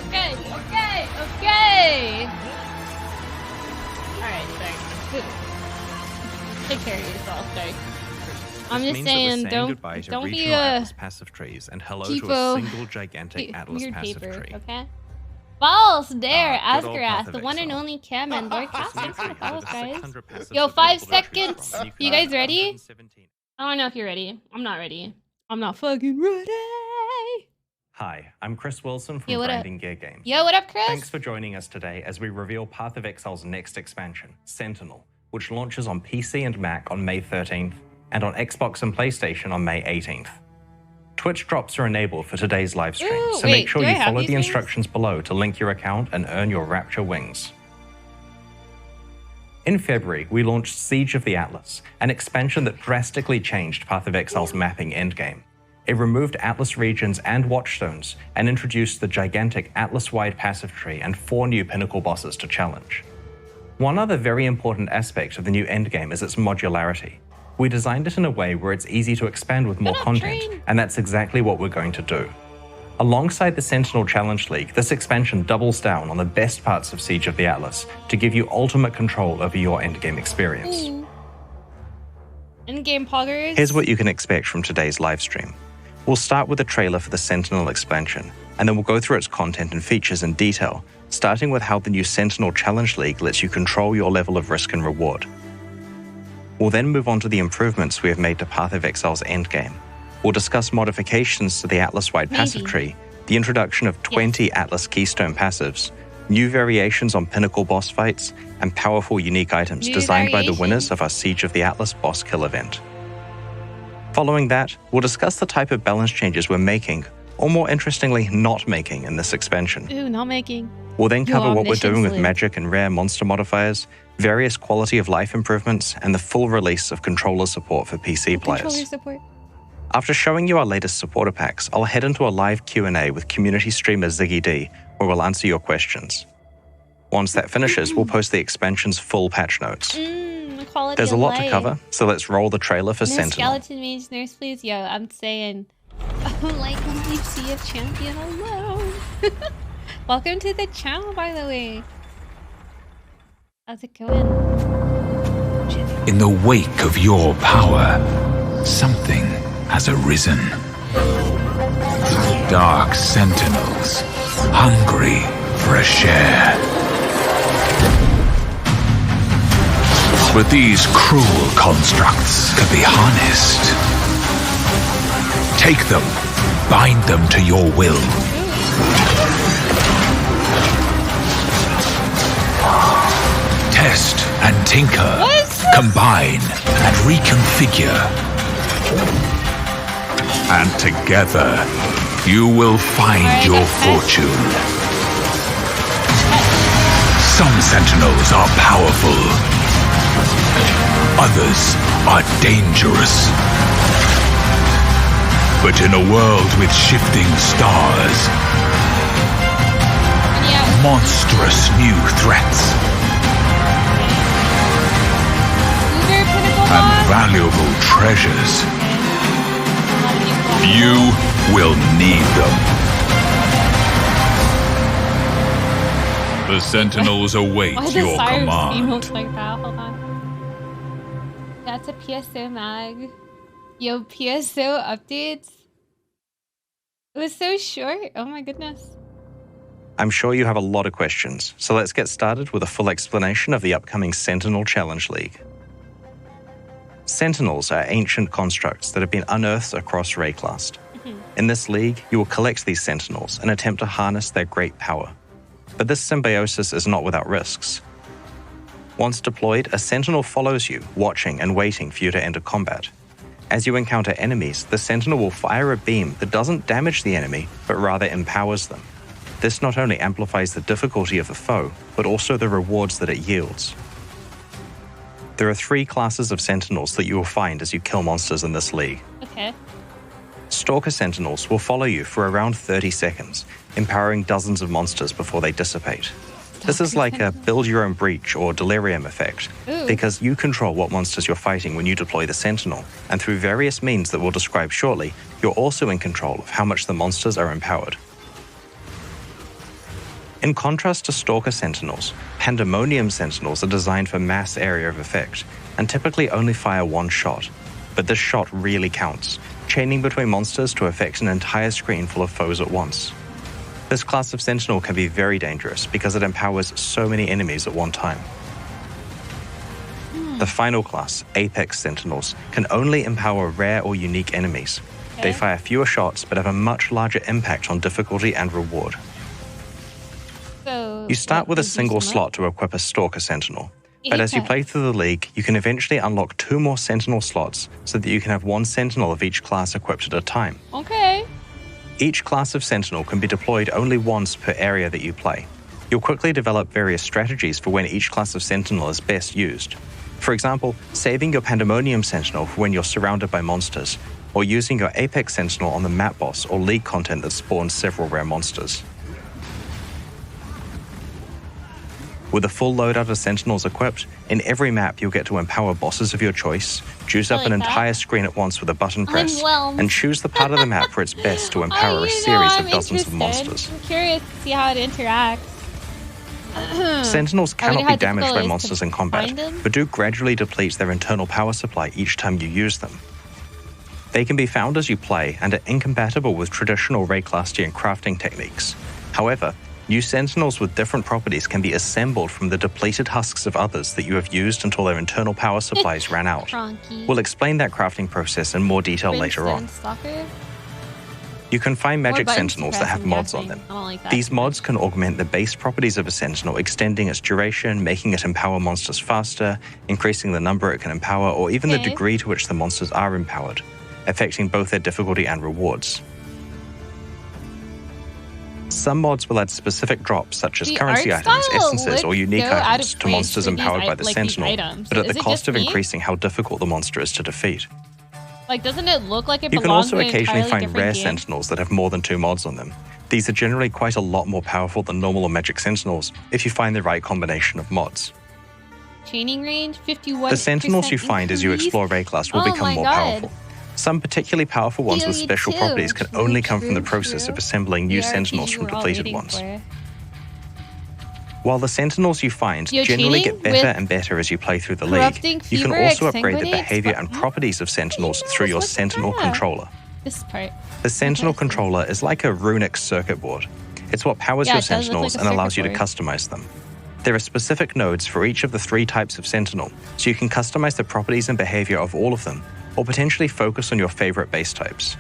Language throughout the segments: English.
okay. Alright, sorry. Take care of yourself, sorry. I'm just saying, don't be a passive trees and hello typo, to a single gigantic Atlas weird passive paper, tree. okay? False dare, Good old Path Asgarath, of the one and Exile. only cam and Lord Cast. Thanks for the follows, guys. 600 passives Yo, 5 available to choose seconds. from. You guys ready? 117. I don't know if you're ready. I'm not ready. I'm not fucking ready. Hi, I'm Chris Wilson from Yo, what up? Branding Gear Games. Yo, what up, Chris? Thanks for joining us today as we reveal Path of Exile's next expansion, Sentinel, which launches on PC and Mac on May 13th, and on Xbox and PlayStation on May 18th. Twitch drops are enabled for today's live stream, Ooh, so wait, make sure do I you have follow these the things? instructions below to link your account and earn your Rapture wings. In February, we launched Siege of the Atlas, an expansion that drastically changed Path of Exile's mapping endgame. It removed Atlas regions and watchstones and introduced the gigantic Atlas-wide passive tree and 4 new pinnacle bosses to challenge. One other very important aspect of the new endgame is its modularity. We designed it in a way where it's easy to expand with more content, and that's exactly what we're going to do. Alongside the Sentinel Challenge League, this expansion doubles down on the best parts of Siege of the Atlas to give you ultimate control over your endgame experience. In-game poggers. Here's what you can expect from today's livestream. We'll start with a trailer for the Sentinel expansion, and then we'll go through its content and features in detail, starting with how the new Sentinel Challenge League lets you control your level of risk and reward. We'll then move on to the improvements we have made to Path of Exile's endgame. We'll discuss modifications to the Atlas-wide passive tree, the introduction of 20 Atlas Keystone passives, new variations on pinnacle boss fights, and powerful unique items designed by the winners of our Siege of the Atlas boss kill event. Following that, we'll discuss the type of balance changes we're making, or more interestingly, not making in this expansion. Ooh, not making. We'll then Your cover what we're doing with omniscience magic and rare monster modifiers, various quality of life improvements, and the full release of controller support for PC Controller players. support. After showing you our latest supporter packs, I'll head into a live Q&A with community streamer Ziggy D, where we'll answer your questions. Once that finishes, we'll post the expansion's full patch notes. Quality There's a of lot to life. cover, so let's roll the trailer for No Sentinel. skeleton mage nurse, please. Yo, I'm saying, like when you see a champion alone. Welcome to the channel, by the way. How's it going? In the wake of your power, something has arisen. Dark sentinels, hungry for a share. But these cruel constructs can be harnessed. Take them, bind them to your will. Test and tinker, combine and reconfigure. And together, you will find your fortune. Some sentinels are powerful. Others are dangerous. But in a world with shifting stars, monstrous new threats, and valuable treasures, you will need them. The sentinels await Why your does Cyrus command. emote like that? Hold on. That's a PSO mag. Yo, PSO updates. It was so short. Oh my goodness. I'm sure you have a lot of questions, so let's get started with a full explanation of the upcoming Sentinel Challenge League. Sentinels are ancient constructs that have been unearthed across Rayclast. In this league, you will collect these sentinels and attempt to harness their great power. But this symbiosis is not without risks. Once deployed, a sentinel follows you, watching and waiting for you to enter combat. As you encounter enemies, the sentinel will fire a beam that doesn't damage the enemy, but rather empowers them. This not only amplifies the difficulty of the foe, but also the rewards that it yields. There are 3 classes of sentinels that you will find as you kill monsters in this league. Okay. Stalker sentinels will follow you for around 30 seconds, empowering dozens of monsters before they dissipate. This is like a build your own breach or delirium effect, because you control what monsters you're fighting when you deploy the sentinel, and through various means that we'll describe shortly, you're also in control of how much the monsters are empowered. In contrast to Stalker Sentinels, Pandemonium Sentinels are designed for mass area of effect and typically only fire one shot. But this shot really counts, chaining between monsters to affect an entire screen full of foes at once. This class of Sentinel can be very dangerous because it empowers so many enemies at one time. The final class, Apex Sentinels, can only empower rare or unique enemies. They fire fewer shots but have a much larger impact on difficulty and reward. So You start with a single slot to equip a Stalker Sentinel, but as you play through the League, you can eventually unlock 2 more Sentinel slots so that you can have 1 Sentinel of each class equipped at a time. Okay. Each class of Sentinel can be deployed only once per area that you play. You'll quickly develop various strategies for when each class of Sentinel is best used. For example, saving your Pandemonium Sentinel for when you're surrounded by monsters, or using your Apex Sentinel on the map boss or League content that spawns several rare monsters. With a full loadout of Sentinels equipped, in every map you'll get to empower bosses of your choice, juice up an entire screen at once with a button press, and choose the part of the map where it's best to empower a series of dozens of monsters. I'm curious to see how it interacts. Sentinels cannot be damaged by difficult it is monsters to in combat, find them? but do gradually deplete their internal power supply each time you use them. They can be found as you play and are incompatible with traditional Rayclastian crafting techniques. However, new Sentinels with different properties can be assembled from the depleted husks of others that you have used until their internal power supplies ran out. We'll explain that crafting process in more detail later on. You can find magic Sentinels that have mods on them. These mods can augment the base properties of a Sentinel, extending its duration, making it empower monsters faster, increasing the number it can empower, or even the degree to which the monsters are empowered, affecting both their difficulty and rewards. Some mods will add specific drops such as currency items, essences, or unique items to monsters empowered by the Sentinel, but at the cost of increasing how difficult the monster is to defeat. Like, doesn't it look like it You can belongs also to an occasionally entirely find rare different game? Sentinels that have more than 2 mods on them. These are generally quite a lot more powerful than normal or magic Sentinels if you find the right combination of mods. Chaining range, 51%. The Sentinels you find as you explore Rayclast will become more powerful. Some particularly powerful ones with special properties can only come from the process of assembling new Sentinels from depleted ones. While the Sentinels you find generally get better and better as you play through the League, you can also upgrade the behavior and properties of Sentinels through your Sentinel controller. This part. The Sentinel controller is like a runic circuit board. It's what powers your Sentinels and allows you to customize them. There are specific nodes for each of the 3 types of Sentinel, so you can customize the properties and behavior of all of them, or potentially focus on your favorite base types.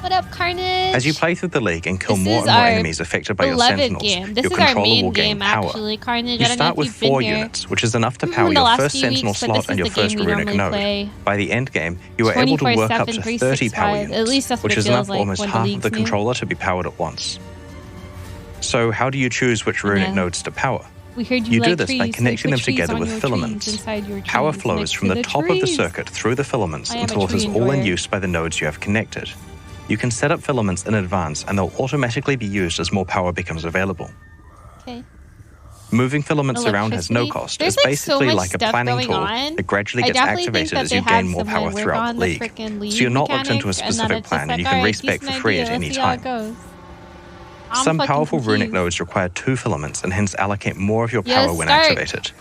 What up, Carnage? As you play through the League and kill more and more enemies affected by your Sentinels, your controller will gain power. Carnage. You start with 4 units, which is enough to power your first Sentinel slot and your first runic node. By the end game, you are able to work up to 30 power units, which is enough for almost half of the controller to be powered at once. So how do you choose which runic nodes to power? You do this by connecting them together with filaments. Power flows from the top of the circuit through the filaments until it is all in use by the nodes you have connected. You can set up filaments in advance and they'll automatically be used as more power becomes available. Moving filaments around has no cost. It's basically like a planning tool that gradually gets activated as you gain more power throughout the League. So you're not locked into a specific plan and you can respec for free at any time. Some powerful runic nodes require 2 filaments and hence allocate more of your power when activated.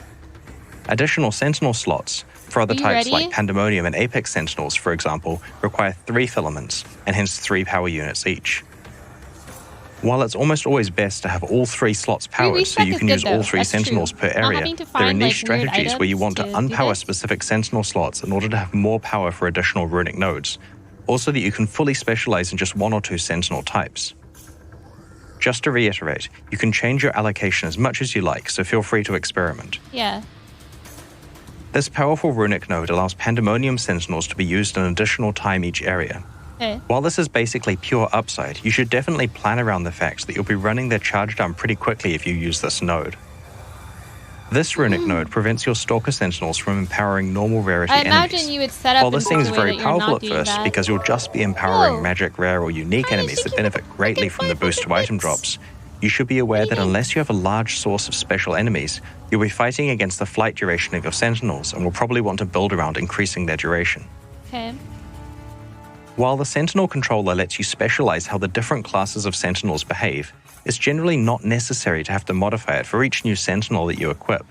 Additional Sentinel slots for other types like Pandemonium and Apex Sentinels, for example, require 3 filaments and hence 3 power units each. While it's almost always best to have all 3 slots powered so you can use all 3 Sentinels per area, there are niche strategies where you want to unpower specific Sentinel slots in order to have more power for additional runic nodes, or so that you can fully specialize in just 1 or 2 Sentinel types. Just to reiterate, you can change your allocation as much as you like, so feel free to experiment. This powerful runic node allows Pandemonium Sentinels to be used an additional time each area. While this is basically pure upside, you should definitely plan around the fact that you'll be running their charge down pretty quickly if you use this node. This runic node prevents your Stalker Sentinels from empowering normal rarity enemies. While this seems very powerful at first because you'll just be empowering magic, rare, or unique enemies that benefit greatly from the boost of item drops, you should be aware that unless you have a large source of special enemies, you'll be fighting against the flight duration of your Sentinels and will probably want to build around increasing their duration. While the Sentinel controller lets you specialize how the different classes of Sentinels behave, it's generally not necessary to have to modify it for each new Sentinel that you equip.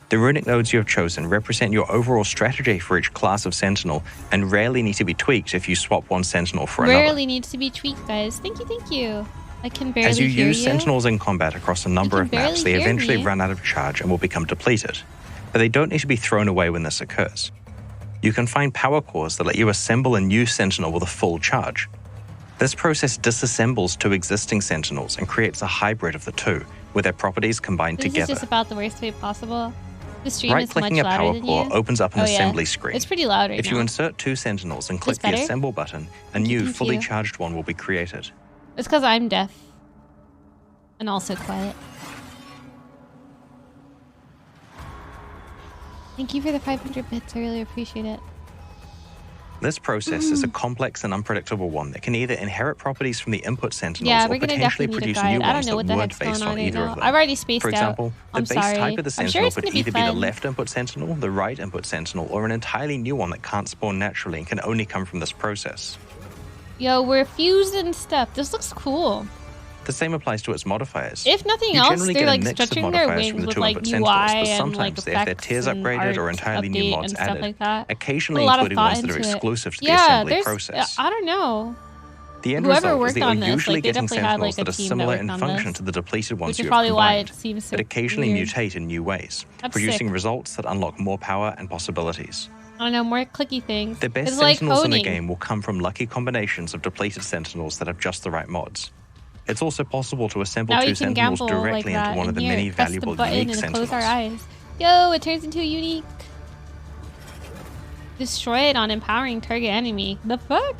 The runic nodes you have chosen represent your overall strategy for each class of Sentinel and rarely need to be tweaked if you swap one Sentinel for another. Rarely needs to be tweaked, guys. Thank you. I can barely As you hear use Sentinels in combat across a number of maps, they eventually run out of charge and will become depleted. But they don't need to be thrown away when this occurs. You can find power cores that let you assemble a new Sentinel with a full charge. This process disassembles two existing Sentinels and creates a hybrid of the two, with their properties combined together. This is just about the worst way possible. The stream is much Right-clicking a louder power than core you. opens up an assembly screen. It's pretty loud right If now. you insert two Sentinels and click Is the better? Assemble button, a new fully charged one will be created. It's because I'm deaf. And also quiet. Thank you for the 500 bits. I really appreciate it. This process is a complex and unpredictable one that can either inherit properties from the input Sentinels Yeah, or we're gonna potentially definitely need a produce new guide. I don't ones know that what the weren't heck's going based on on right either now. of them. I've already spaced For example, out. I'm the base sorry. type of the I'm sure Sentinel it's could gonna be either be the fun. left input Sentinel, the right input Sentinel, or an entirely new one that can't spawn naturally and can only come from this process. Yo, we're fusing stuff. This looks cool. The same applies to its modifiers. If nothing You else, generally they're get a like mix of stretching their modifiers from wings the with two like input UI Sentinels, but and like sometimes if their effects tiers and upgraded or art entirely new update mods and stuff added, like that. occasionally A lot of including thought ones that are into it. exclusive to the Yeah, assembly there's process. I don't know. The end Whoever result is worked that you're on this, usually like, they getting definitely had, Sentinels like, a that are team that similar worked in on function this, to the depleted ones which is you have probably why combined, it seems so but occasionally weird. mutate in new ways, That's producing sick. results that unlock more power and possibilities. I don't know, more clicky things. The best It's like Sentinels in the honing. game will come from lucky combinations of depleted Sentinels that have just the right mods. It's also possible to assemble Now two we can Sentinels gamble directly like into that one in of the here. many Press valuable the button unique and Sentinels. close our eyes. Yo, it turns into a unique. Destroy it on empowering target enemy. The fuck?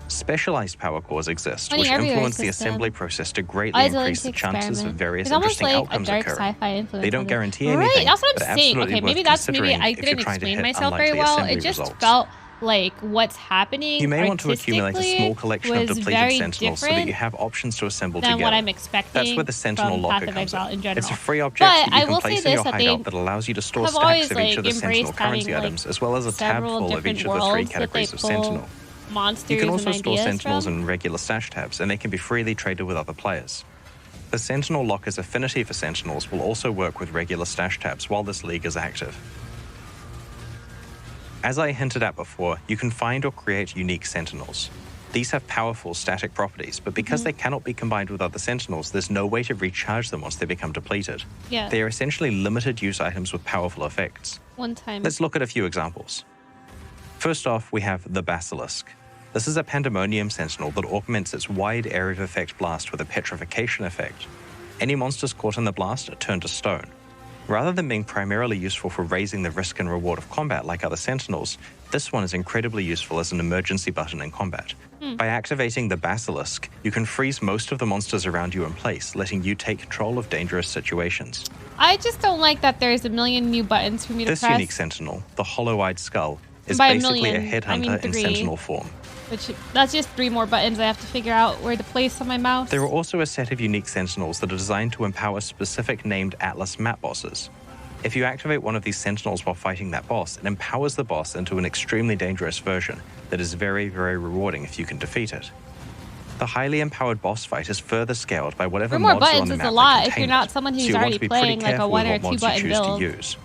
Specialized power cores exist, Funny which everywhere influence the system. assembly process to greatly Eyes increase the to chances of experiment. various It's almost interesting like a outcomes dark occurring. sci-fi influence. They don't on it. guarantee Right, anything, that's what but I'm saying. absolutely Okay, maybe worth that's maybe considering I if you're didn't trying to explain hit myself very unlikely well. assembly It just results. felt like what's happening. You may want to accumulate a small collection of was depleted very Sentinels so that you have options to assemble than together. what I'm expecting. That's where the Sentinel from locker Path of comes Exile in. in general. It's a free object But that you I can will say place in this, your that they hideout that allows you to store have stacks always of each of the embraced Sentinel having currency items, as well as a tab several full of different each of the three worlds that they categories of pull Sentinel. monsters You can also and store ideas Sentinels from. in regular stash tabs, and they can be freely traded with other players. The Sentinel locker's affinity for Sentinels will also work with regular stash tabs while this league is active. As I hinted at before, you can find or create unique Sentinels. These have powerful static properties, but because they cannot be combined with other Sentinels, there's no way to recharge them once they become depleted. Yeah. They are essentially limited use items with powerful effects. One time. Let's look at a few examples. First off, we have the Basilisk. This is a Pandemonium Sentinel that augments its wide area of effect blast with a petrification effect. Any monsters caught in the blast are turned to stone. Rather than being primarily useful for raising the risk and reward of combat like other Sentinels, this one is incredibly useful as an emergency button in combat. By activating the Basilisk, you can freeze most of the monsters around you in place, letting you take control of dangerous situations. I just don't like that there's a million new buttons for me to This press. unique Sentinel, the Hollow-Eyed Skull, is By a basically million, a I mean headhunter in 3. Sentinel form. Which that's just 3 more buttons I have to figure out where to place on my mouse. There are also a set of unique Sentinels that are designed to empower specific named Atlas map bosses. If you activate one of these Sentinels while fighting that boss, it empowers the boss into an extremely dangerous version that is very, very rewarding if you can defeat it. The highly empowered boss fight is further scaled by whatever 3 more mods are on buttons the is map a that lot if contain you're not it, someone so who's you want already to be pretty playing like a careful 1 with or what 2 mods you button choose build. to use.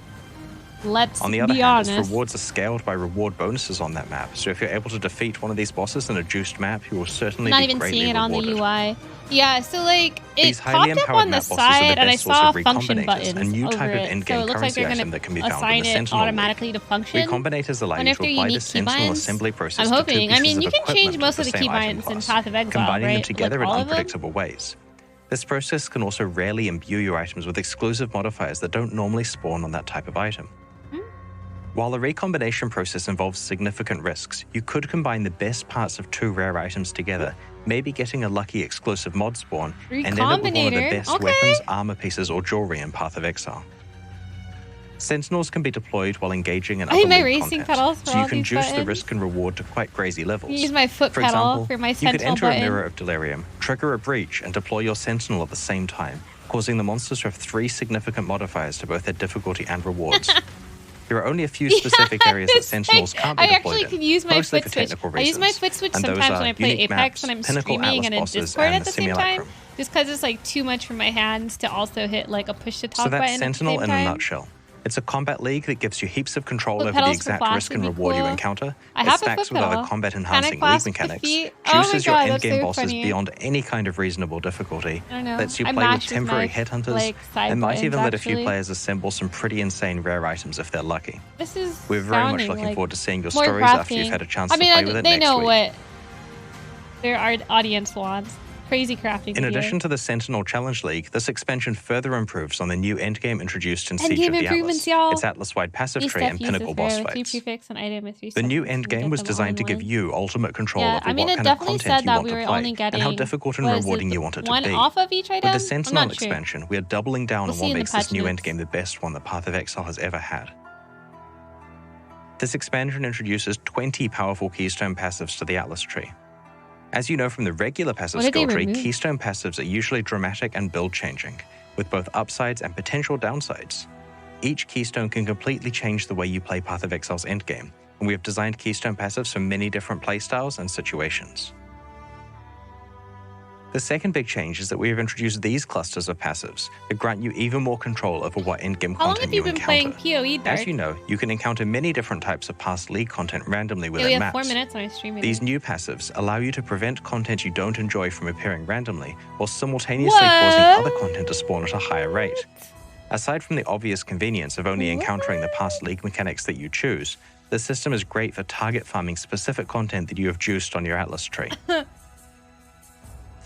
Let's On the other be hand, its honest. rewards are scaled by reward bonuses on that map, so if you're able to defeat one of these bosses in a juiced map, you will certainly Not be even greatly seeing it on the rewarded. UI. Yeah, so like it These highly popped up empowered on the map bosses are the side, and I best source saw of function recombinators, buttons a new over type of it. endgame So it looks like currency they're item going that can be to found in assign the it Sentinel League. automatically to function. Recombinators allow And you if to they're apply the unique Sentinel keybinds, assembly process I'm to hoping. two I pieces mean, of you can change equipment most with of the the same item keybinds in class, Path of Exile, combining them right? together Like in all of them? unpredictable ways. This process can also rarely imbue your items with exclusive modifiers that don't normally spawn on that type of item. While the recombination process involves significant risks, you could combine the best parts of 2 rare items together, maybe getting a lucky exclusive mod spawn, and end up with one of the Recombinator? best Okay. weapons, armor pieces, or jewelry in Path of Exile. Sentinels can be deployed while engaging in I other need my league racing content, pedals for so you all can these juice the buttons. risk and reward to quite crazy levels. Use my foot For pedal example, for my you could Sentinel enter button. a Mirror of Delirium, trigger a breach, and deploy your Sentinel at the same time, causing the monsters to have 3 significant modifiers to both their difficulty and rewards. There are only a few specific areas that Sentinels can't be I deployed actually in, can use my mostly foot for switch. technical I use my reasons, foot switch and those sometimes are when I play unique Apex maps, and I'm pinnacle streaming Atlas and in bosses, Discord and at the the same time. simulacrum. Just because it's like too much for my hands to also hit like a push to talk So that's button Sentinel at the in same a time. nutshell. It's a combat league that gives you heaps of control Foot over the pedals for exact flash risk and would be reward you cool. encounter. I It have a stacks foot with other pedal. combat-enhancing Panic league clasp mechanics, defeat. Oh my juices your god, that's endgame so bosses funny. beyond any kind of reasonable difficulty, I don't know. lets you I play with mash with temporary my, headhunters, like, side and might even buttons, let a few actually. players assemble some pretty insane rare items if they're lucky. This is We're very much sounding looking like forward to seeing your more stories after you've crafting. had a chance I to mean, play with it they next know week. what their audience wants. Crazy crafting. In video. addition to the Sentinel Challenge League, this expansion further improves on the new endgame introduced in Siege Endgame of the improvements, Atlas, y'all. its Atlas-wide passive New tree stuff and uses pinnacle rare boss with 3 fights. prefix and item with 3 The new substance, and you endgame get was them all designed to in give one. you ultimate control Yeah, over I mean, what it kind of definitely content said you that want we to were play, only getting, and how difficult and what is rewarding it, you want it to one be. off of each item? With the I'm Sentinel not sure. expansion, we are doubling down We'll on see what in the makes this patch new notes. endgame the best one that Path of Exile has ever had. This expansion introduces 20 powerful keystone passives to the Atlas tree. As you know from the regular passive What did they skill tree, remove? keystone passives are usually dramatic and build-changing, with both upsides and potential downsides. Each keystone can completely change the way you play Path of Exile's endgame, and we have designed keystone passives for many different playstyles and situations. The second big change is that we have introduced these clusters of passives that grant you even more control over what endgame How long content have you you been playing encounter. PoE, Dark? As you know, you can encounter many different types of past league content randomly Yeah, within we have maps. 4 minutes on our stream. These new passives allow you to prevent content you don't enjoy from appearing randomly, while simultaneously causing other content to spawn at a higher rate. Aside from the obvious convenience of only encountering the past league mechanics that you choose, the system is great for target farming specific content that you have juiced on your Atlas tree.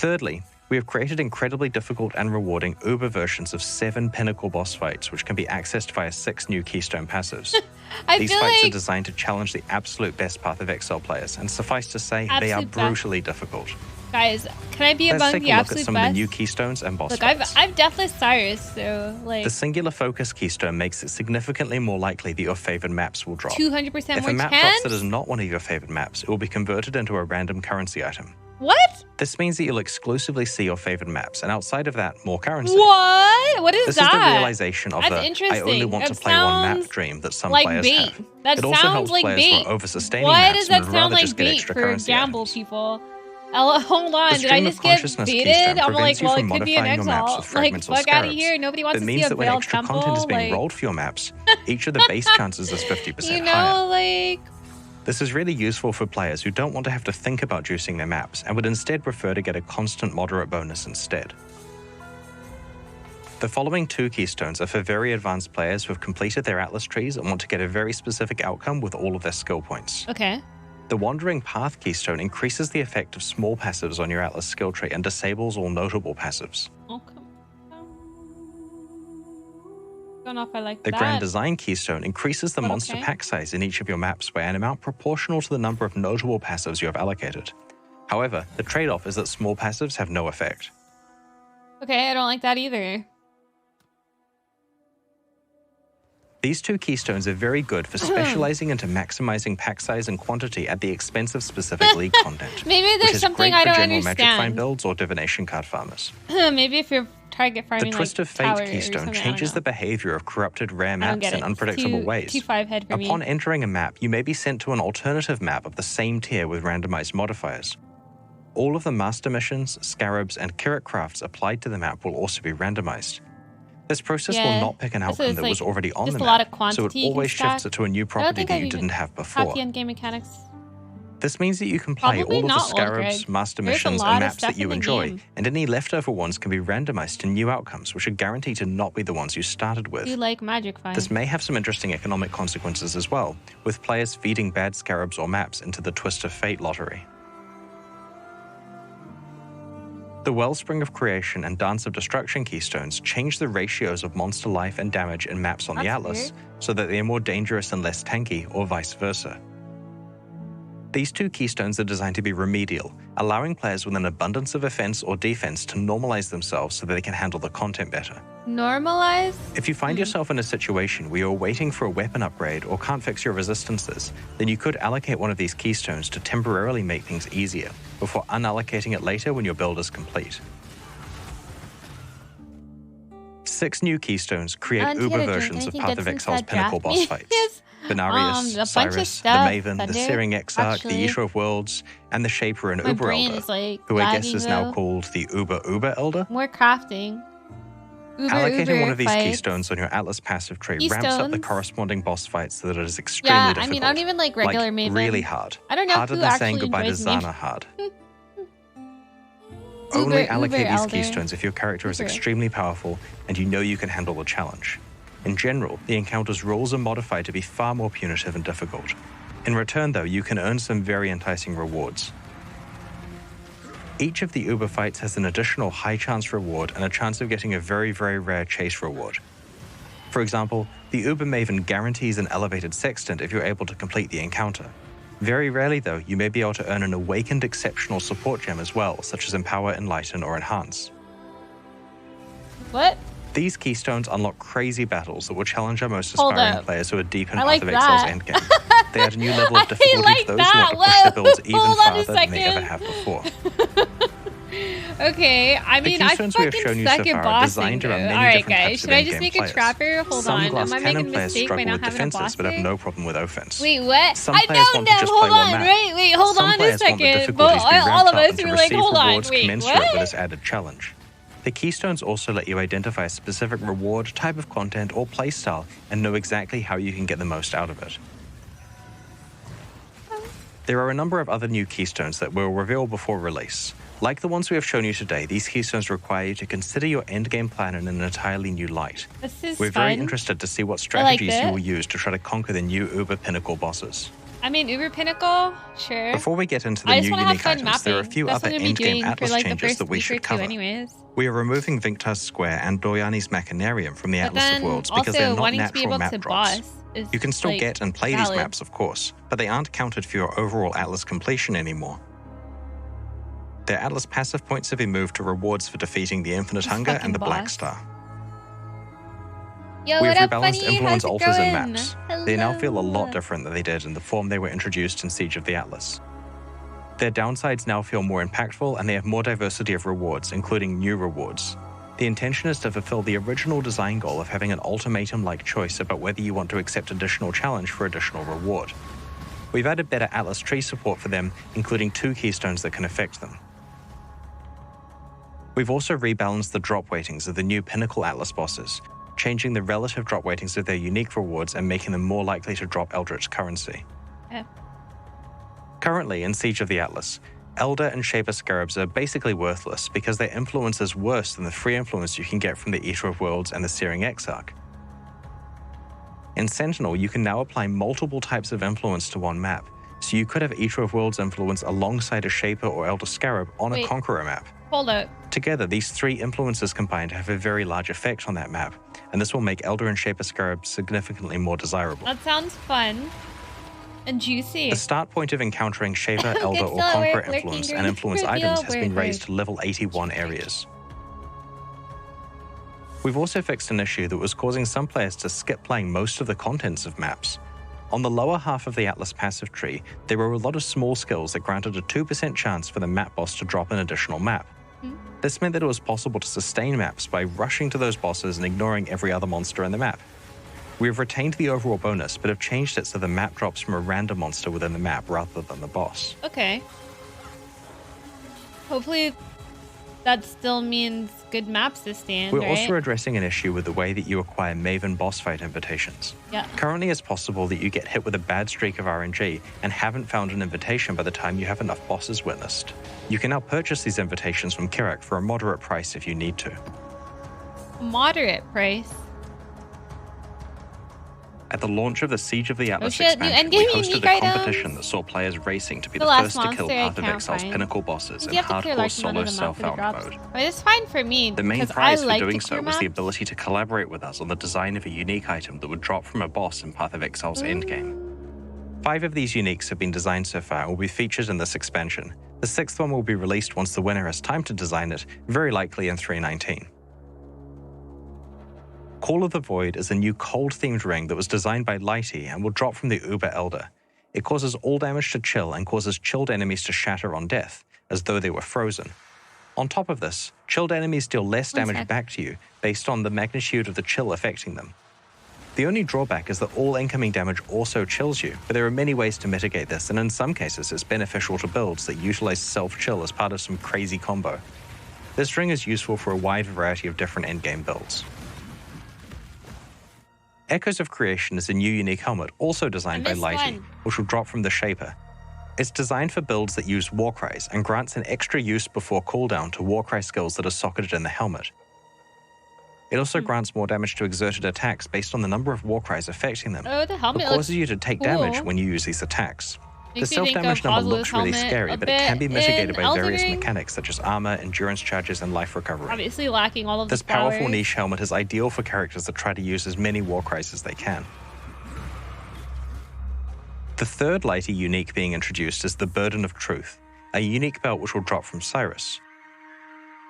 Thirdly, we have created incredibly difficult and rewarding Uber versions of 7 pinnacle boss fights, which can be accessed via 6 new keystone passives. These fights are designed to challenge the absolute best Path of Exile players, and suffice to say, they are brutally difficult. Guys, can I be Let's among take the a look at absolute some best? of the new keystones and boss Look, fights. I've Deathless Cyrus, so like The singular focus keystone makes it significantly more likely that your favored maps will drop. 200% If more a map chance. drops that is not one of your favored maps, it will be converted into a random currency item. What? This means that you'll exclusively see your favored maps, and outside of that, more currency. What? What is This that? is the realization of That's the interesting. I only want That to play one map sounds dream that some like players bait. have. That It also sounds helps like players bait. who are over-sustaining Why maps does and that would sound rather like just get bait extra for currency gamble items. people? Hold on, The did I stream of just get consciousness baited? keystone I'm like, prevents you well, it from could be an modifying your maps exile. with Like, fragments or fuck out of scarabs. here. Nobody wants It to means see a that when veiled extra temple. content is being like, rolled for your maps, each of the base chances is 50% you know, higher. like. This is really useful for players who don't want to have to think about juicing their maps and would instead prefer to get a constant moderate bonus instead. The following 2 keystones are for very advanced players who have completed their Atlas trees and want to get a very specific outcome with all of their skill points. Okay. The Wandering Path keystone increases the effect of small passives on your Atlas skill tree and disables all notable passives. Okay. Don't know if I like The that. Grand Design keystone increases the monster pack size in each of your maps by an amount proportional to the number of notable passives you have allocated. However, the trade-off is that small passives have no effect. Okay, I don't like that either. These 2 keystones are very good for specializing into maximizing pack size and quantity at the expense of specific league content. Maybe which there's is something great I for don't general Magic Find understand. builds or divination card farmers. Maybe if you're target farming The Twist like of Fate tower or keystone something, I changes the don't know. behavior of corrupted rare I don't maps get in it. unpredictable ways. Too 5-head for me. Upon entering a map, you may be sent to an alternative map of the same tier with randomized modifiers. All of the master missions, scarabs, and KIRAC'S applied to the map will also be randomized. This process will not pick an outcome that was already on the map, so it always shifts it to a new property that you didn't have before. the endgame mechanics. This means that you can play Probably all of the not, Old scarabs, Greg. master There's a missions, lot and of maps stuff that you in the enjoy, game. and any leftover ones can be randomized to new outcomes, which are guaranteed to not be the ones you started with. Do you like Magic Find? This may have some interesting economic consequences as well, with players feeding bad scarabs or maps into the Twist of Fate lottery. The Wellspring of Creation and Dance of Destruction keystones change the ratios of monster life and damage in maps on the That's Atlas weird. so that they are more dangerous and less tanky, or vice versa. These 2 keystones are designed to be remedial, allowing players with an abundance of offense or defense to normalize themselves so that they can handle the content better. Normalize? If you find yourself in a situation where you're waiting for a weapon upgrade or can't fix your resistances, then you could allocate one of these keystones to temporarily make things easier, before unallocating it later when your build is complete. 6 new keystones create To get uber a drink, versions of anything Path good of since Exile's that pinnacle draft? boss fights. Yes. A Benarius, bunch of Cyrus, the stuff, Maven, the Thunder, Searing Exarch, the actually. Eater of Worlds, and the Shaper and My Uber brain Elder, is like who I guess lagging, is now though. called the Uber Elder. More crafting. Allocating one of these fights. keystones on your Atlas passive tree ramps up the corresponding boss fights so that it is extremely difficult. I mean, I don't even like regular Maven. Really hard. I don't know Harder who than actually saying goodbye to enjoys Maven. Zana hard. Only allocate these keystones if your character is extremely powerful and you know you can handle the challenge. In general, the encounter's rules are modified to be far more punitive and difficult. In return, though, you can earn some very enticing rewards. Each of the Uber fights has an additional high chance reward and a chance of getting a very, very rare chase reward. For example, the Uber Maven guarantees an elevated sextant if you're able to complete the encounter. Very rarely, though, you may be able to earn an awakened exceptional support gem as well, such as Empower, Enlighten, or Enhance. What? These keystones unlock crazy battles that will challenge our most aspiring players who are deep in Path of Exile's endgame. They add a new level of difficulty to those who want to push their builds even farther than they ever have before. Okay, I mean, I fucking suck at bossing. Alright guys, should I just make a trapper? Hold on, am I making a mistake by not having a boss but have no problem with offense. Wait, what? Some I players don't want to know, just hold play on, one map. wait, hold Some on a players want the second. difficulties be ramped All of up us and to were like, receive hold on, rewards wait, commensurate with what? this added challenge. The keystones also let you identify a specific reward, type of content, or playstyle, and know exactly how you can get the most out of it. There are a number of other new keystones that we'll reveal before release. Like the ones we have shown you today, these keystones require you to consider your endgame plan in an entirely new light. We're very interested to see what strategies you will use to try to conquer the new Uber Pinnacle bosses. I mean, Uber Pinnacle, sure. Before we get into the new unique items, there are a few other endgame Atlas changes that we should cover. We are removing Vinctar's Square and Doyani's Machinarium from the Atlas of Worlds because they're not natural map drops. You can still get and play these maps, of course, but they aren't counted for your overall Atlas completion anymore. Their Atlas passive points have been moved to rewards for defeating the Infinite Hunger and the Black Star. Yo, we what have up, rebalanced buddy? influence How's it altars and going? maps. Hello. They now feel a lot different than they did in the form they were introduced in Siege of the Atlas. Their downsides now feel more impactful and they have more diversity of rewards, including new rewards. The intention is to fulfill the original design goal of having an ultimatum-like choice about whether you want to accept additional challenge for additional reward. We've added better Atlas tree support for them, including 2 keystones that can affect them. We've also rebalanced the drop weightings of the new Pinnacle Atlas bosses, changing the relative drop weightings of their unique rewards and making them more likely to drop Eldritch currency. Currently, in Siege of the Atlas, Elder and Shaper Scarabs are basically worthless because their influence is worse than the free influence you can get from the Eater of Worlds and the Searing Exarch. In Sentinel, you can now apply multiple types of influence to one map, so you could have Eater of Worlds influence alongside a Shaper or Elder Scarab on a Conqueror map. Hold up. Together, these 3 influences combined have a very large effect on that map, and this will make Elder and Shaper Scarab significantly more desirable. That sounds fun and juicy. The start point of encountering Shaper, Elder, or Conqueror influence and influence items has been raised to level 81 areas. We've also fixed an issue that was causing some players to skip playing most of the contents of maps. On the lower half of the Atlas passive tree, there were a lot of small skills that granted a 2% chance for the map boss to drop an additional map. This meant that it was possible to sustain maps by rushing to those bosses and ignoring every other monster in the map. We have retained the overall bonus, but have changed it so the map drops from a random monster within the map rather than the boss. Okay. Hopefully that still means good map sustain, We're also addressing an issue with the way that you acquire Maven boss fight invitations. Currently, it's possible that you get hit with a bad streak of RNG and haven't found an invitation by the time you have enough bosses witnessed. You can now purchase these invitations from KIRAC for a moderate price if you need to. Moderate price? At the launch of the Siege of the Atlas new expansion, we hosted a competition that saw players racing to be the first to kill Path of Exile's pinnacle bosses in hardcore solo self-found mode. But it's fine for me. The main prize for doing so was the ability to collaborate with us on the design of a unique item that would drop from a boss in Path of Exile's endgame. 5 of these uniques have been designed so far and will be featured in this expansion. The 6th one will be released once the winner has time to design it, very likely in 3.19. Call of the Void is a new cold-themed ring that was designed by Lighty and will drop from the Uber Elder. It causes all damage to chill and causes chilled enemies to shatter on death, as though they were frozen. On top of this, chilled enemies deal less One damage sec. back to you based on the magnitude of the chill affecting them. The only drawback is that all incoming damage also chills you, but there are many ways to mitigate this, and in some cases it's beneficial to builds that utilize self-chill as part of some crazy combo. This ring is useful for a wide variety of different endgame builds. Echoes of Creation is a new unique helmet also designed by Lighty, which will drop from the Shaper. It's designed for builds that use Warcries and grants an extra use before cooldown to Warcry skills that are socketed in the helmet. It also grants more damage to exerted attacks based on the number of Warcries affecting them. Oh, the helmet It causes you to take damage cool. when you use these attacks. The Makes me think self-damage of number Oslo's looks really helmet scary, a but it can be bit mitigated in by Elden various Ring. mechanics such as armor, endurance charges, and life recovery. Obviously lacking all of This the powers. powerful niche helmet is ideal for characters that try to use as many Warcries as they can. The third Lighty unique being introduced is the Burden of Truth, a unique belt which will drop from Cyrus.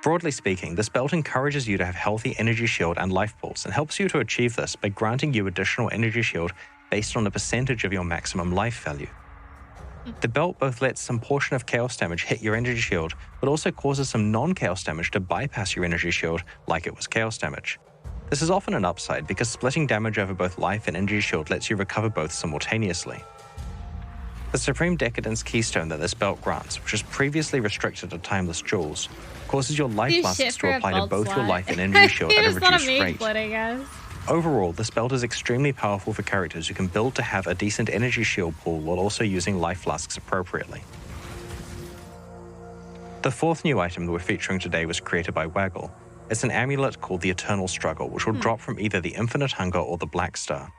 Broadly speaking, this belt encourages you to have healthy energy shield and life pools and helps you to achieve this by granting you additional energy shield based on a percentage of your maximum life value. The belt both lets some portion of chaos damage hit your energy shield, but also causes some non-chaos damage to bypass your energy shield like it was chaos damage. This is often an upside because splitting damage over both life and energy shield lets you recover both simultaneously. The Supreme Decadence keystone that this belt grants, which is previously restricted to timeless jewels, causes your life Shit flasks for to a apply to belt both your slot. life and energy shield at a It's not a reduced main rate. split, I guess. Overall, this belt is extremely powerful for characters who can build to have a decent energy shield pool while also using life flasks appropriately. The fourth new item that we're featuring today was created by Waggle. It's an amulet called the Eternal Struggle, which will drop from either the Infinite Hunger or the Black Star.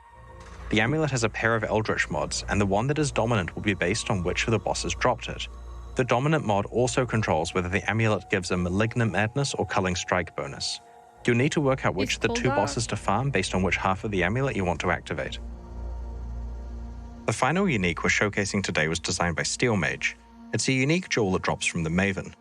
The amulet has a pair of Eldritch mods, and the one that is dominant will be based on which of the bosses dropped it. The dominant mod also controls whether the amulet gives a Malignant Madness or Culling Strike bonus. You'll need to work out which of the two bosses to farm based on which half of the amulet you want to activate. The final unique we're showcasing today was designed by Steel Mage. It's a unique jewel that drops from the Maven.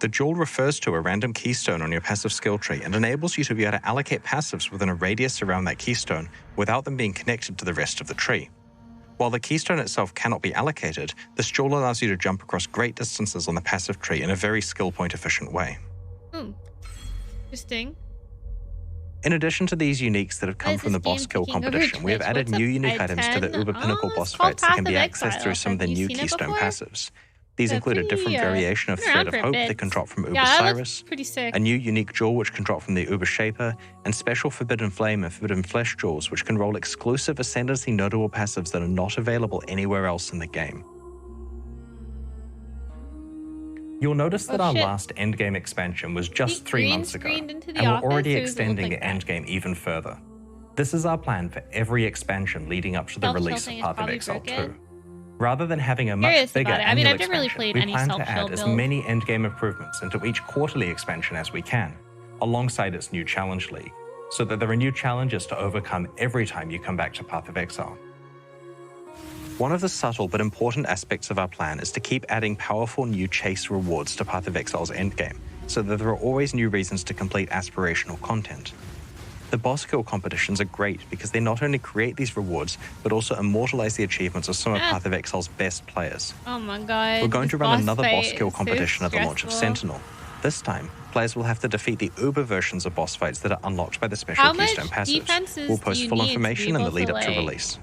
The jewel refers to a random keystone on your passive skill tree and enables you to be able to allocate passives within a radius around that keystone without them being connected to the rest of the tree. While the keystone itself cannot be allocated, this jewel allows you to jump across great distances on the passive tree in a very skill point efficient way. Interesting. In addition to these uniques that have come is from the this game boss kill taking over competition, we have Twitch? added What's new up, unique items to the 10? Uber Pinnacle Oh, boss it's called fights that can Path be of accessed Exile. through some of the Have you new seen it keystone before? passives. These Yeah, include a different pretty, variation of been around Thread of for a Hope bit. that can drop from Uber Yeah, that Cyrus, looks pretty sick. a new unique jewel which can drop from the Uber Shaper, and special Forbidden Flame and Forbidden Flesh jewels which can roll exclusive Ascendancy notable passives that are not available anywhere else in the game. You'll notice that our shit. last endgame expansion was just He 3 green months ago, screened into the and we're office, already or does it look extending like that? endgame even further. This is our plan for every expansion leading up to the Self-chill release of thing is Path of probably Exile 2. broken. Rather than having a much Curious bigger about it. I mean, annual I've never really expansion, played we any plan to self-chill add as builds. many endgame improvements into each quarterly expansion as we can, alongside its new challenge league, so that there are new challenges to overcome every time you come back to Path of Exile. One of the subtle but important aspects of our plan is to keep adding powerful new chase rewards to Path of Exile's endgame, so that there are always new reasons to complete aspirational content. The boss kill competitions are great because they not only create these rewards, but also immortalize the achievements of some of Path of Exile's best players. Oh my god. We're going to this run another fight boss kill is so competition at the launch of stressful. Sentinel. This time, players will have to defeat the Uber versions of boss fights that are unlocked by the special How much keystone passives. defenses We'll do post you full need to be information in the able lead to, up to like- release.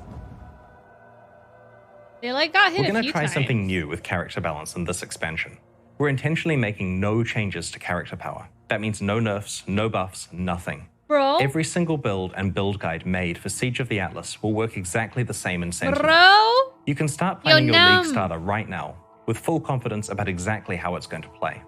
They like got hit We're a going to few try times. something new with character balance in this expansion. We're intentionally making no changes to character power. That means no nerfs, no buffs, nothing. Bro. Every single build and build guide made for Siege of the Atlas will work exactly the same in Sentinel. Bro. You can start planning your numb. league starter right now, with full confidence about exactly how it's going to play.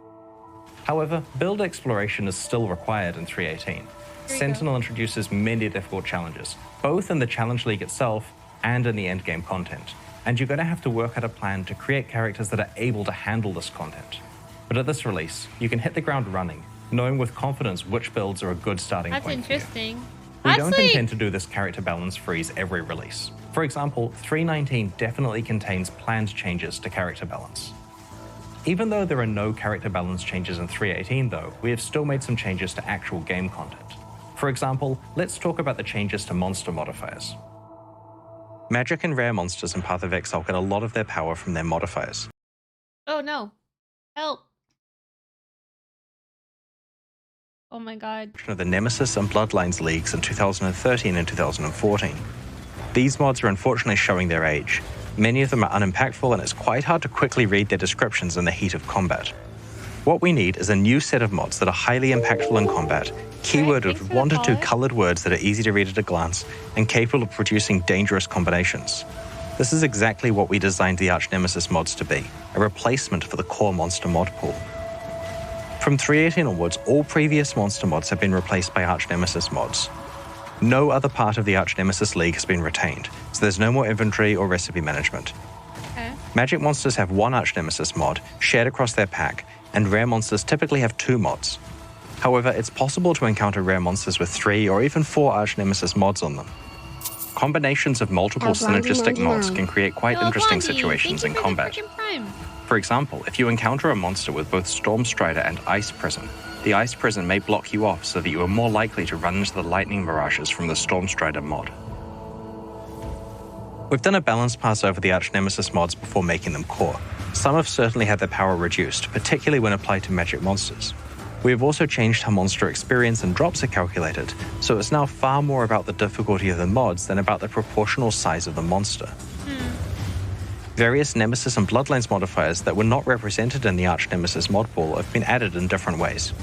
However, build exploration is still required in 3.18. Sentinel introduces many difficult challenges, both in the Challenge League itself and in the endgame content. And you're going to have to work out a plan to create characters that are able to handle this content. But at this release, you can hit the ground running, knowing with confidence which builds are a good starting That's point for you. interesting. We That's don't like, intend to do this character balance freeze every release. For example, 3.19 definitely contains planned changes to character balance. Even though there are no character balance changes in 3.18 though, we have still made some changes to actual game content. For example, let's talk about the changes to monster modifiers. Magic and rare monsters in Path of Exile get a lot of their power from their modifiers. Oh no. Help. Oh my god. of the Nemesis and Bloodlines leagues in 2013 and 2014. These mods are unfortunately showing their age. Many of them are unimpactful, and it's quite hard to quickly read their descriptions in the heat of combat. What we need is a new set of mods that are highly impactful in combat, keyworded with 1 to 2 colored words that are easy to read at a glance, and capable of producing dangerous combinations. This is exactly what we designed the Arch Nemesis mods to be, a replacement for the core monster mod pool. From 3.18 onwards, all previous monster mods have been replaced by Arch Nemesis mods. No other part of the Arch Nemesis League has been retained, so there's no more inventory or recipe management. Okay. Magic monsters have 1 Arch Nemesis mod, shared across their pack, and rare monsters typically have 2 mods. However, it's possible to encounter rare monsters with 3 or even 4 Arch Nemesis mods on them. Combinations of multiple synergistic mods can create quite interesting situations in combat. For example, if you encounter a monster with both Storm Strider and Ice Prison, the Ice Prison may block you off so that you are more likely to run into the lightning mirages from the Storm Strider mod. We've done a balanced pass over the Arch Nemesis mods before making them core. Some have certainly had their power reduced, particularly when applied to magic monsters. We have also changed how monster experience and drops are calculated, so it's now far more about the difficulty of the mods than about the proportional size of the monster. Various Nemesis and Bloodlines modifiers that were not represented in the Arch Nemesis mod pool have been added in different ways.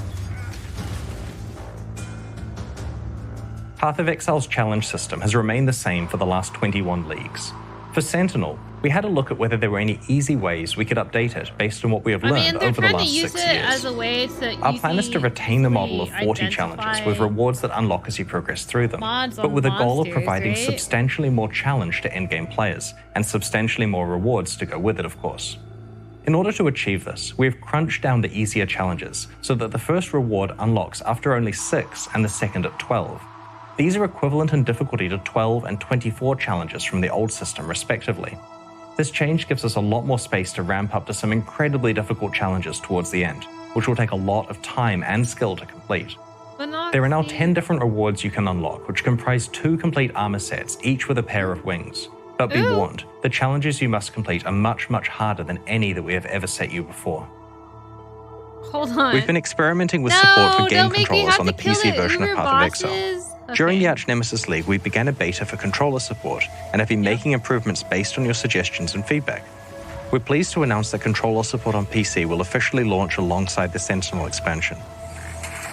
Path of Exile's challenge system has remained the same for the last 21 leagues. For Sentinel, we had a look at whether there were any easy ways we could update it based on what we have learned over the last 6 years. Our plan is to retain the model of 40 challenges with rewards that unlock as you progress through them, but with a goal of providing substantially more challenge to endgame players, and substantially more rewards to go with it, of course. In order to achieve this, we have crunched down the easier challenges so that the first reward unlocks after only 6 and the second at 12. These are equivalent in difficulty to 12 and 24 challenges from the old system, respectively. This change gives us a lot more space to ramp up to some incredibly difficult challenges towards the end, which will take a lot of time and skill to complete. There are now 10 different rewards you can unlock, which comprise 2 complete armor sets, each with a pair of wings. But be warned, the challenges you must complete are much, much harder than any that we have ever set you before. Hold on. We've been experimenting with support for game controllers on the PC version of Path of Exile. During the Arch Nemesis League, we began a beta for controller support and have been making improvements based on your suggestions and feedback. We're pleased to announce that controller support on PC will officially launch alongside the Sentinel expansion.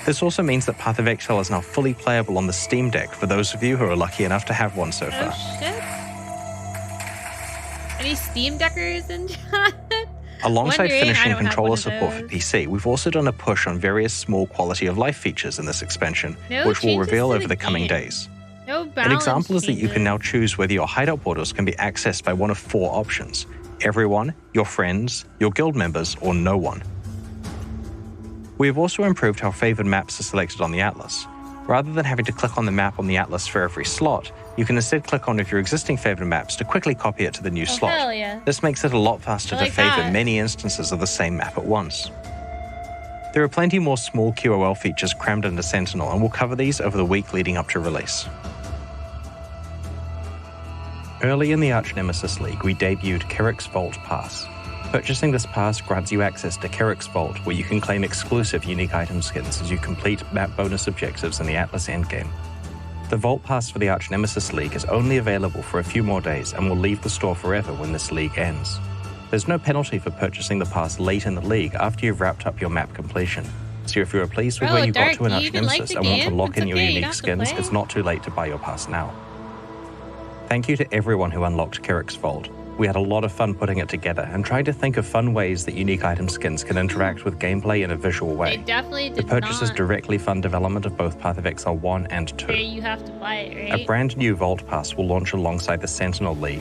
This also means that Path of Exile is now fully playable on the Steam Deck for those of you who are lucky enough to have one so far. Oh shit. Any Steam Deckers in chat? Alongside finishing controller support for PC, we've also done a push on various small quality of life features in this expansion, which we'll reveal over the coming days. An example is that you can now choose whether your hideout portals can be accessed by one of 4 options: everyone, your friends, your guild members, or no one. We have also improved how favored maps are selected on the Atlas. Rather than having to click on the map on the Atlas for every slot, you can instead click on one of your existing favored maps to quickly copy it to the new slot. Hell yeah. This makes it a lot faster to favor many instances of the same map at once. There are plenty more small QOL features crammed into Sentinel, and we'll cover these over the week leading up to release. Early in the Arch Nemesis League, we debuted KIRAC'S Vault Pass. Purchasing this pass grants you access to KIRAC'S Vault, where you can claim exclusive unique item skins as you complete map bonus objectives in the Atlas endgame. The Vault Pass for the Arch Nemesis League is only available for a few more days and will leave the store forever when this league ends. There's no penalty for purchasing the pass late in the league after you've wrapped up your map completion. So if you are pleased with where you got to in Arch Nemesis and want to lock in your unique skins, it's not too late to buy your pass now. Thank you to everyone who unlocked KIRAC'S Vault. We had a lot of fun putting it together and tried to think of fun ways that unique item skins can interact with gameplay in a visual way. They definitely did the purchases directly fund development of both Path of Exile 1 and 2. You have to buy it, right? A brand new Vault Pass will launch alongside the Sentinel League.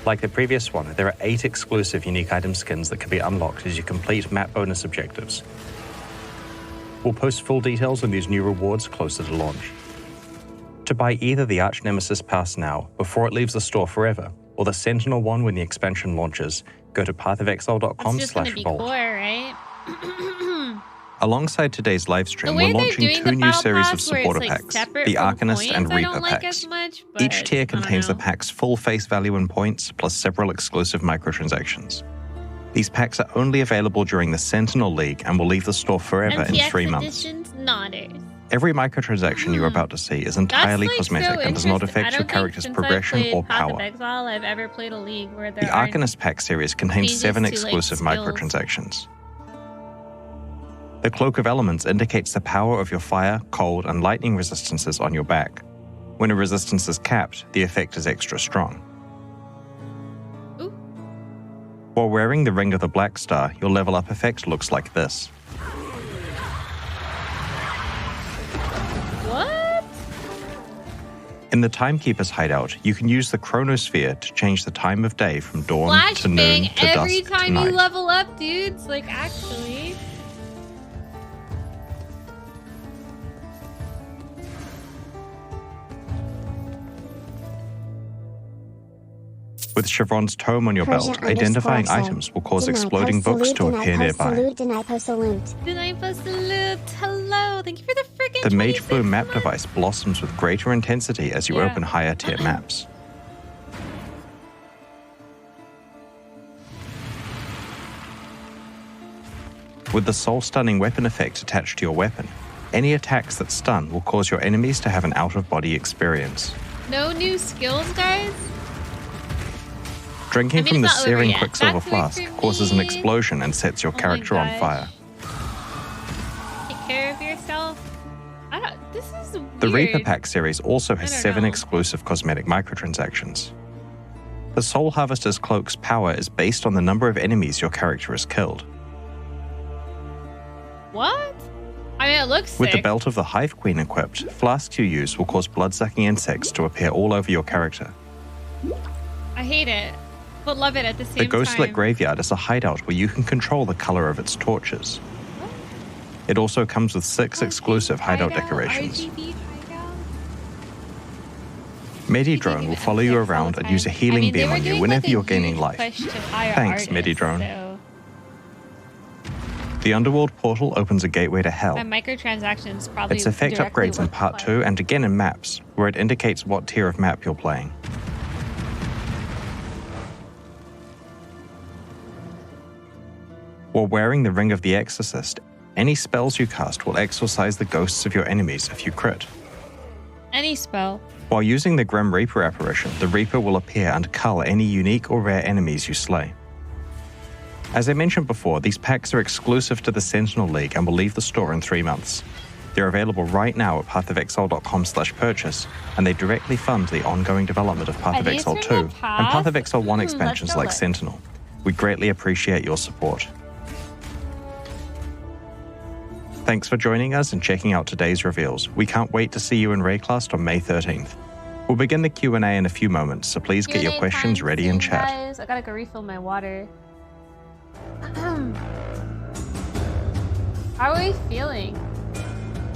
Like the previous one, there are 8 exclusive unique item skins that can be unlocked as you complete map bonus objectives. We'll post full details on these new rewards closer to launch. To buy either the Arch Nemesis Pass now, before it leaves the store forever, or the Sentinel one when the expansion launches, go to pathofexile.com/vault. Right? Alongside today's livestream, we're launching 2 new series of supporter packs, the Arcanist and Reaper packs. Each tier contains the pack's full face value in points, plus several exclusive microtransactions. These packs are only available during the Sentinel League and will leave the store forever in 3 months. Every microtransaction you're about to see is entirely That's, like, cosmetic so and does not interesting. affect I your don't character's think progression since I or played Path of power. Exile, I've ever played a league where there The aren't Arcanist Pack series contains changes 7 to, like, exclusive skills. microtransactions. The Cloak of Elements indicates the power of your fire, cold, and lightning resistances on your back. When a resistance is capped, the effect is extra strong. Ooh. While wearing the Ring of the Black Star, your level up effect looks like this. What? In the Timekeeper's hideout, you can use the Chronosphere to change the time of day from dawn to noon Flashbang to every dusk to time you night. level up, dudes. Like, actually. With Chevron's tome on your belt, Persia identifying _ items will cause Denipo exploding books salute, to appear Denipo nearby. salute, Denipo salute. Denipo salute. Hello. Thank you for the freaking The Mage 26 Blue map months. device blossoms with greater intensity as you Yeah. open higher tier maps. With the soul-stunning weapon effect attached to your weapon, any attacks that stun will cause your enemies to have an out-of-body experience. No new skills, guys? Drinking I mean, from the it's not over searing yet. Quicksilver That's flask weird for causes an me. explosion and sets your Oh my character on gosh. fire. Take care of yourself. I don't. This is weird. The Reaper Pack series also has I don't 7 know. exclusive cosmetic microtransactions. The Soul Harvester's Cloak's power is based on the number of enemies your character has killed. What? I mean, it looks With the sick. Belt of the Hive Queen equipped, flasks you use will cause blood-sucking insects to appear all over your character. I hate it, but love it at the same The Ghostlit time. Graveyard is a hideout where you can control the color of its torches. It also comes with 6 exclusive hideout decorations. RGB hideout? Medidrone will follow you around and use a healing beam on you whenever you're gaining life. Thanks, Medidrone. So The Underworld portal opens a gateway to hell. my microtransactions probably. Its effect directly upgrades in work Part with 2 and again in maps, where it indicates what tier of map you're playing. While wearing the Ring of the Exorcist, any spells you cast will exorcise the ghosts of your enemies if you crit. any spell. While using the Grim Reaper apparition, the Reaper will appear and cull any unique or rare enemies you slay. As I mentioned before, these packs are exclusive to the Sentinel League and will leave the store in 3 months. They're available right now at pathofexile.com/purchase, and they directly fund the ongoing development of Path Are of these Exile from 2 the and past? Path of Exile 1 Let's expansions go like look. Sentinel. We greatly appreciate your support. Thanks for joining us and checking out today's reveals. We can't wait to see you in Rayclast on May 13th. We'll begin the Q&A in a few moments, so please get your Q&A questions time ready in soon, chat. Guys. I gotta go refill my water. How are we feeling?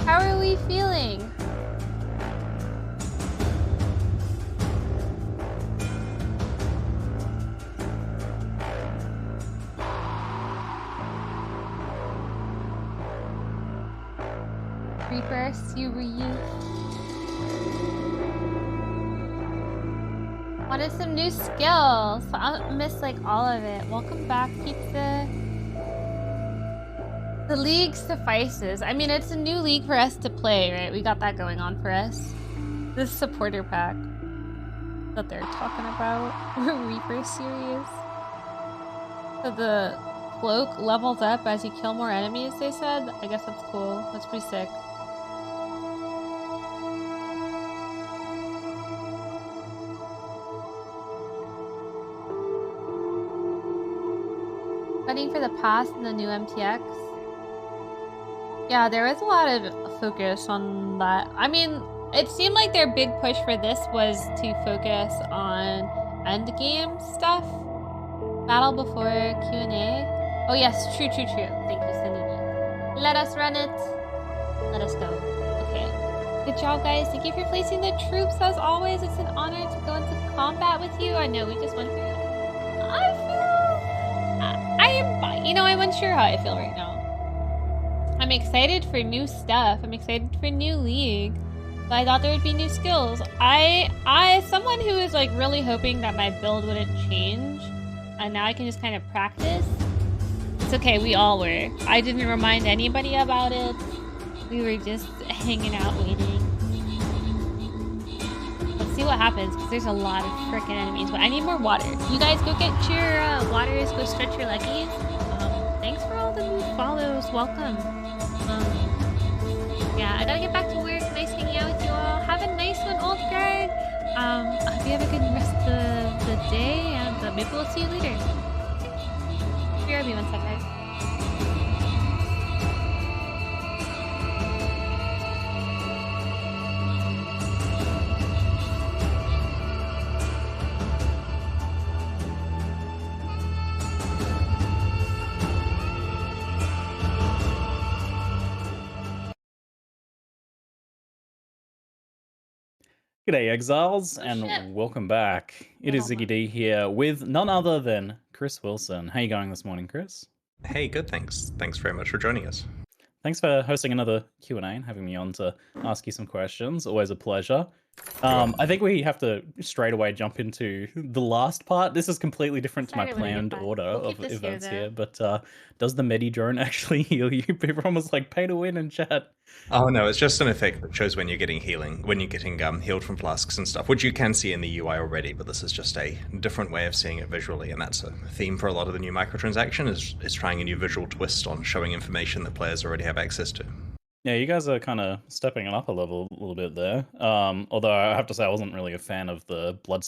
How are we feeling? Reaper, see you. Wanted some new skills. I missed like all of it. Welcome back, pizza. The league suffices. I mean, it's a new league for us to play, right? We got that going on for us. This supporter pack that they're talking about. Reaper series. So the cloak levels up as you kill more enemies, they said. I guess that's cool. That's pretty sick. Fighting for the past and the new MTX. Yeah, there was a lot of focus on that. I mean, it seemed like their big push for this was to focus on endgame stuff. Battle before Q&A. Oh yes, true. Thank you, Cindy. Let us run it. Let us go. Okay. Good job, guys. Thank you for placing the troops as always. It's an honor to go into combat with you. I know we just went through it. I'm unsure how I feel right now. I'm excited for new stuff. I'm excited for new league. But I thought there would be new skills. As someone who is like really hoping that my build wouldn't change, and now I can just kind of practice. It's okay, we all were. I didn't remind anybody about it. We were just hanging out waiting. Let's see what happens, because there's a lot of frickin' enemies. But I need more water. You guys go get your waters, go stretch your leggies. Thanks for all the new follows. Welcome. Yeah, I gotta get back to work. Nice hanging out with you all. Have a nice one, old Greg. I hope you have a good rest of the day, and maybe we'll see you later. BRB one sec, guys. G'day Exiles, and welcome back. It is Ziggy D here with none other than Chris Wilson. How you going this morning, Chris? Hey, good, thanks. Thanks very much for joining us. Thanks for hosting another Q&A and having me on to ask you some questions. Always a pleasure. I think we have to straight away jump into the last part. This is completely different to my planned order of events here, but does the Medi drone actually heal you? People are almost like pay to win in chat. Oh no, it's just an effect that shows when you're getting healed from flasks and stuff, which you can see in the UI already, but this is just a different way of seeing it visually, and that's a theme for a lot of the new microtransaction, is trying a new visual twist on showing information that players already have access to. Yeah, you guys are kind of stepping it up a little bit there. Although I have to say I wasn't really a fan of the blood